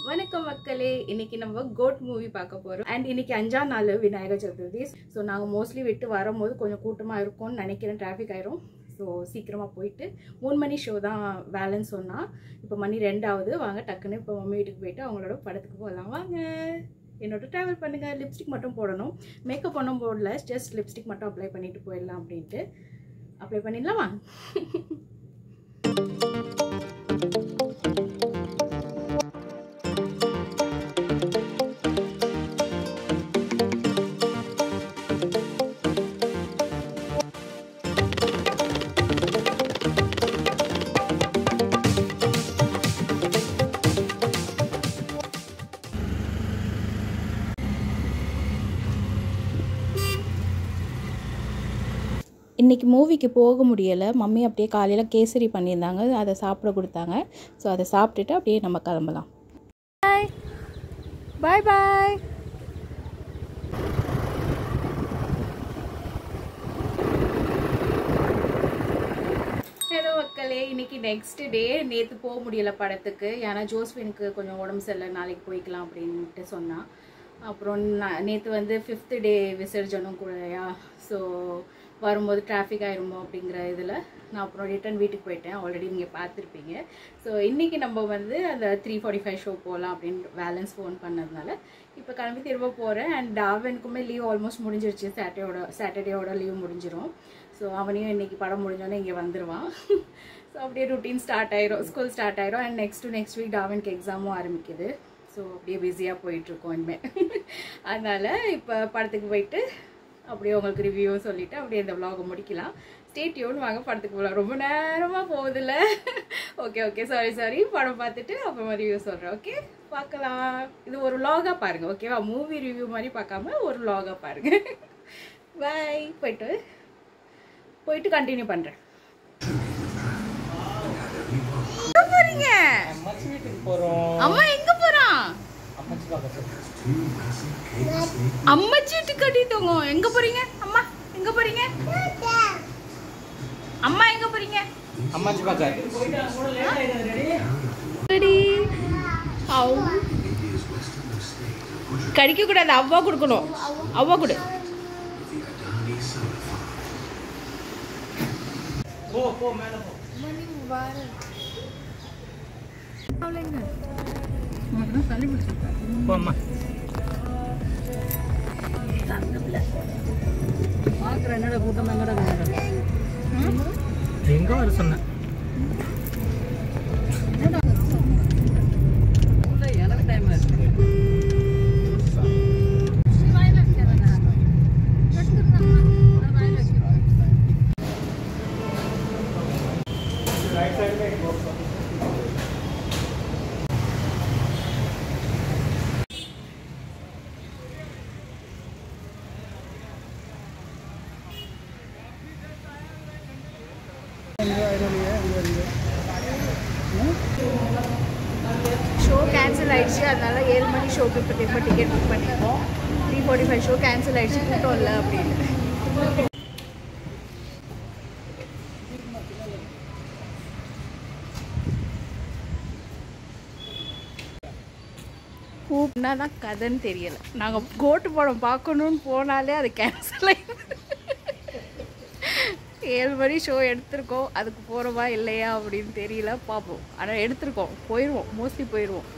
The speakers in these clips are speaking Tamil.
வணக்கம் மக்களே, இன்னைக்கு நம்ம கோட் மூவி பார்க்க போறோம். அண்ட் இன்னைக்கு 5ஆம் நாள் விநாயகர் சதுர்த்தி. ஸோ நாங்கள் மோஸ்ட்லி விட்டு வரும்போது கொஞ்சம் கூட்டமாக இருக்கும்னு நினைக்கிறேன், டிராஃபிக் ஆயிரும். ஸோ சீக்கிரமாக போயிட்டு 3 மணி ஷோ தான் வேலைன்னு சொன்னால், இப்போ மணி 2 ஆகுது. வாங்க டக்குன்னு இப்போ மம்மி வீட்டுக்கு போயிட்டு அவங்களோட படத்துக்கு போகலாம். வாங்க என்னோட ட்ராவல் பண்ணுங்க. லிப்ஸ்டிக் மட்டும் போடணும், மேக்கப் ஒன்றும் போடல, ஜஸ்ட் லிப்ஸ்டிக் மட்டும் அப்ளை பண்ணிட்டு போயிடலாம் அப்படின்ட்டு. அப்ளை பண்ணிடலாமா? இன்றைக்கி மூவிக்கு போக முடியலை. மம்மி அப்படியே காலையில் கேசரி பண்ணியிருந்தாங்க, அதை சாப்பிட கொடுத்தாங்க. ஸோ அதை சாப்பிட்டுட்டு அப்படியே நம்ம கிளம்பலாம். பாய் பாய் பாய். ஹலோ மக்களே, இன்றைக்கி நெக்ஸ்ட் டே. நேற்று போக முடியலை படத்துக்கு, ஏன்னா ஜோஸ்வினுக்கு கொஞ்சம் உடம்பு சரியில்லை, நாளைக்கு போய்க்கலாம் அப்படின்ட்டு சொன்னான். அப்புறம் நேற்று வந்து 5th டே விசர்ஜனும் கூடயா. ஸோ வரும்போது டிராஃபிக் ஆயிருமோ அப்படிங்கிற இதில் நான் அப்புறம் ரிட்டன் வீட்டுக்கு போயிட்டேன். ஆல்ரெடி நீங்கள் பார்த்துருப்பீங்க. ஸோ இன்றைக்கி நம்ம வந்து அந்த 3:45 ஷோ போகலாம் அப்படின்னு பேலன்ஸ் ஃபோன் பண்ணதுனால இப்போ கிளம்பி திரும்ப போகிறேன். அண்ட் அவனுக்குமே லீவ் ஆல்மோஸ்ட் முடிஞ்சிருச்சு. சாட்டர்டேயோட லீவ் முடிஞ்சிடும். ஸோ அவனையும் இன்றைக்கி படம் முடிஞ்சோன்னே இங்கே வந்துடுவான். ஸோ அப்படியே ருட்டீன் ஸ்டார்ட் ஆயிரும், ஸ்கூல் ஸ்டார்ட் ஆயிரும். அண்ட் நெக்ஸ்ட் வீக் டாவனுக்கு எக்ஸாமும் ஆரம்பிக்குது. ஸோ அப்படியே பிஸியாக போயிட்டுருக்கோம் இனிமேல். அதனால் இப்போ படத்துக்கு போயிட்டு அப்படியே உங்களுக்கு ரிவ்யூ சொல்லிவிட்டு அப்படியே இந்த விலாகை முடிக்கலாம். ஸ்டே டியூன், வாங்க படத்துக்கு போகலாம். ரொம்ப நேரமாக போகுதில்ல. Okay sorry. படம் பார்த்துட்டு அப்புறமா ரிவ்யூ சொல்கிறேன். ஓகே, பார்க்கலாம். இது ஒரு விலாகாக பாருங்கள், ஓகேவா? மூவி ரிவ்யூ மாதிரி பார்க்காம ஒரு விலாகாக பாருங்கள். பாய். போயிட்டு கண்டினியூ பண்ணுறேன். போறீங்க? அம்மா எங்க போறான்? அம்மாச்சி வீட்டுக்கு கட்டிட்டோங்க. எங்க போறீங்க? அம்மா எங்க போறீங்க? அம்மா எங்க போறீங்க? அம்மாச்சி பாக்க. கடிக்க கூடாது, அவ்வா கொடுக்கணும். அவ்வா கொடு. போ மேல போ. மணி முபாரக். அவளேங்க உனக்கு சளி பிடிச்சிருக்கா? போ அம்மா. பார்க்குற என்னோட கூட்டம் எங்க வர சொன்ன? எனக்கு டைம் இருக்கு. ஷோ கேன்சல் ஆயிடுச்சு, அதனால 7 மணி ஷோக்கு இப்போ டிக்கெட் புக் பண்ணியிருக்கோம். 3:45 ஷோ கேன்சல் ஆயிடுச்சு, கூட்டம் இல்லை அப்படின்னு. கூப்பினா தான் கதைன்னு தெரியலை. நாங்கள் கோட்டு படம் பார்க்கணுன்னு போனாலே அது கேன்சல் ஆகிடுது. 7 மணி ஷோ எடுத்திருக்கோம், அதுக்கு போகிறோமா இல்லையா அப்படின்னு தெரியல, பார்ப்போம். ஆனால் எடுத்திருக்கோம், போயிடுவோம், மோஸ்ட்லி போயிடுவோம்.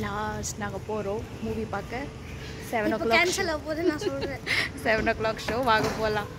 லாஸ்ட் நாங்கள் போகிறோம் மூவி பார்க்க. 7 o'clock கேன்சல் ஆக போகுது, நான் சொல்கிறேன். 7 o'clock ஷோ. வாங்க போகலாம்.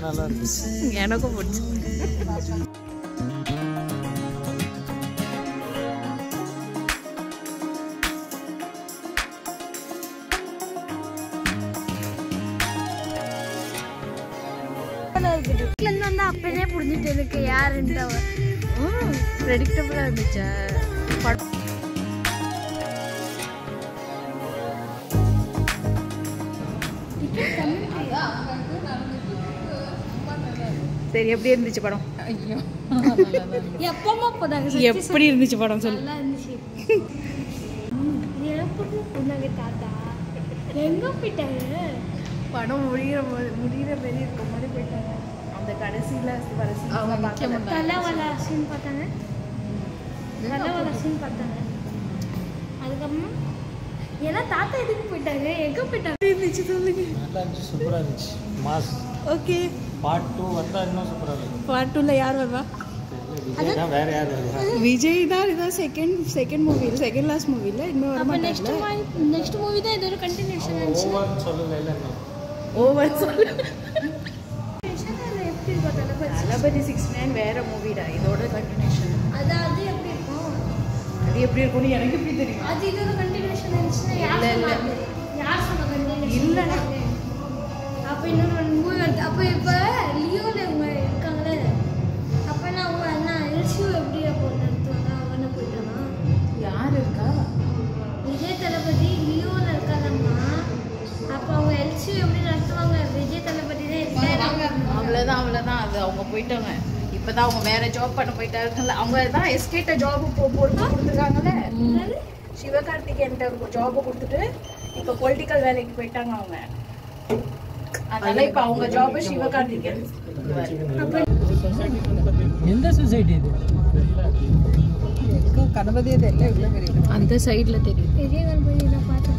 நல்லா இருக்கு. எனக்கும் பிடிச்சி. அப்பவே புரிஞ்சுட்டு எனக்கு யாருன்ற ப்ரெடிக்டபிளா இருந்துச்சா சரி எப்படி இருந்துச்சு படம்? எப்பமா போதாங்க எப்படி இருந்துச்சு படம் சொல்லு. நல்லா இருந்துச்சு. தாத்தா எங்க போயிட்டாங்க? படம் முடிகிற மாதிரி இருக்கும் போது போயிட்டாங்க. அந்த கடைசியில தலைவல சீன் பார்த்தாங்க. தலைவல சீன் பார்த்தாங்க. அதுக்கப்புறம் எல்லாம் தாத்தா எதுக்கு போயிட்டாங்க? எங்க போயிட்டாங்க? இருந்துச்சு சொல்லுங்க. நல்லா இருந்துச்சு, சூப்பரா இருந்துச்சு. மாஸ். ஓகே. பார்ட் 2 வந்தா இன்னும் சூப்பரா இருக்கும். பார்ட் 2ல யார் வருவா? விஜய் தான், வேற யார் வருவா? விஜய் தான். இதான் செகண்ட் மூவி, செகண்ட் லாஸ்ட் மூவில இன்னும் வர மாட்டாங்க. நெக்ஸ்ட் மூவி தான் இதோட கண்டினியூஷன் ஆச்சு. ஓவர் சொல்லல இல்ல. ஓவர் சொல்லு. எப்படி இருக்கும் தளபதி 69 வேற மூவிடா, இதோட கண்டினியூஷன். அது எப்படி இருக்கும்? அது எப்படி இருக்கும்னு எனக்கு எப்படி தெரியும்? அது இதோட கண்டினியூஷன் இருந்துச்சுன்னா யார் சொன்ன கண்டினியூஷன்? இல்லடா. அப்ப இன்னொரு மூவி வந்து அப்ப இப்ப லியோல அவங்க இருக்காங்களே, அப்ப நான் அவங்க அண்ணா எல்சியூ எப்படி அப்போ நடத்துவாங்க? அவன போயிட்டானா? யார் இருக்கா? விஜய் தளபதி லியோல இருக்காங்கம்மா. அப்ப அவங்க எல்சியூ எப்படி நடத்துவாங்க? விஜய் தளபதி தான் இருக்காங்க. அவ்வளவுதான். அது அவங்க போயிட்டாங்க. இப்பதான் அவங்க வேற ஜாப் பண்ண போயிட்டாருங்கல்ல. அவங்க தான் எஸ்கேட்ட ஜாப் போட்டு கொடுத்துருக்காங்கல்ல. சிவகார்த்திகேயன் ஜாப் கொடுத்துட்டு இப்ப பொலிட்டிக்கல் வேலைக்கு போயிட்டாங்க அவங்க. அதனால இப்ப அவங்க ஜாப் சிவகார்த்திகேயன். எந்த சொசைட்டி இது? கணபதியே தெரியல, இவ்வளவு பெரிய அந்த சைடுல தெரியும். பெரிய கணபதி நான் பார்த்தேன்.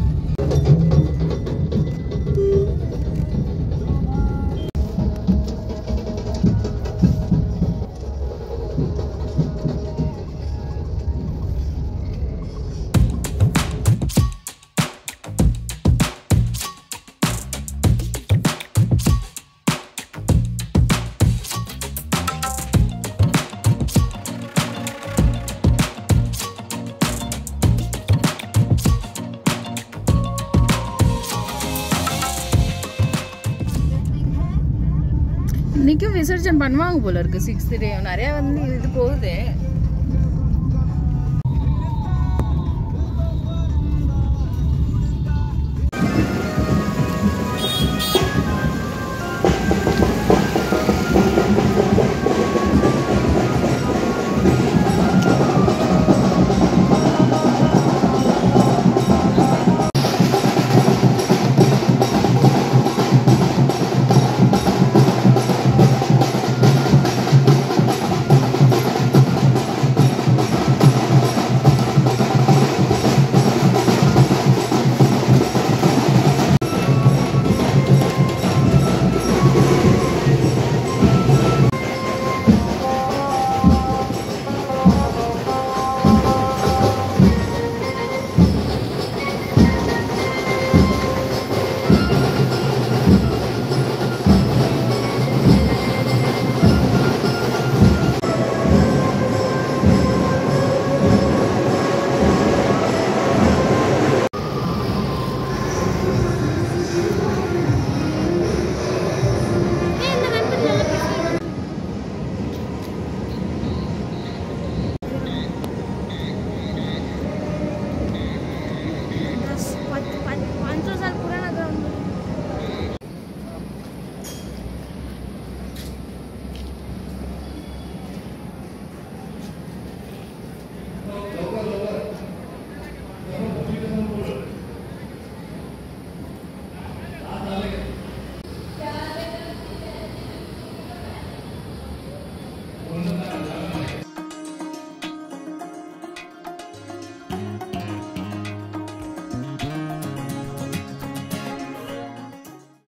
இன்னைக்கும் விசர்ஜன் பண்ணுவாங்க போல இருக்கு. 6th டே நிறைய வந்து இது போகுது.